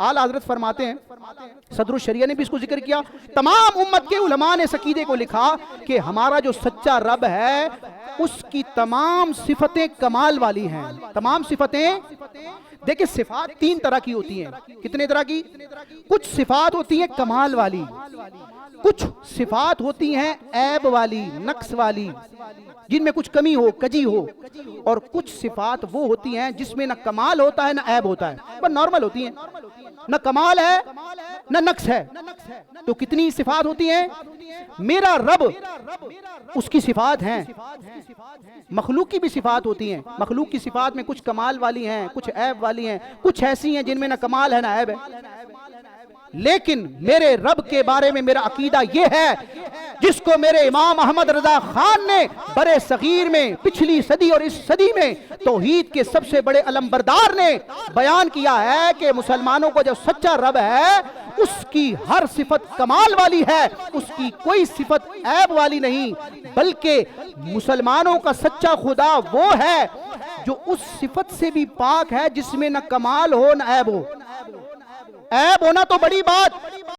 आला हजरत फरमाते हैं, सदरुल शरिया ने भी इसको जिक्र किया, तमाम उम्मत के उलमा ने इस अकीदे को लिखा कि हमारा जो सच्चा रब है उसकी तमाम सिफतें कमाल वाली हैं। तमाम सिफतें, देखिए सिफात तीन तरह की होती हैं। कितने तरह की? कुछ सिफात होती हैं कमाल वाली, कुछ सिफात होती हैं ऐब वाली, नक्स वाली, जिनमें कुछ कमी हो, कजी हो, और कुछ सिफात वो होती हैं जिसमें न कमाल होता है न ऐब होता है, पर नॉर्मल होती हैं, न कमाल है न नक्स है। तो कितनी सिफात होती हैं? मेरा रब, उसकी सिफात हैं, मखलूक की भी सिफात होती हैं। मखलूक की सिफात में कुछ कमाल वाली हैं, कुछ ऐब वाली हैं, कुछ ऐसी हैं जिनमें न कमाल है न ऐब है। लेकिन मेरे रब के बारे में मेरा अकीदा यह है, जिसको मेरे इमाम अहमद रजा खान ने बड़े सगीर में पिछली सदी और इस सदी में तौहीद के सबसे बड़े अलमबरदार ने बयान किया है कि मुसलमानों को जो सच्चा रब है उसकी हर सिफत कमाल वाली है, उसकी कोई सिफत ऐब वाली नहीं, बल्कि मुसलमानों का सच्चा खुदा वो है जो उस सिफत से भी पाक है जिसमें न कमाल हो न ऐब हो। ऐब होना तो बड़ी बात,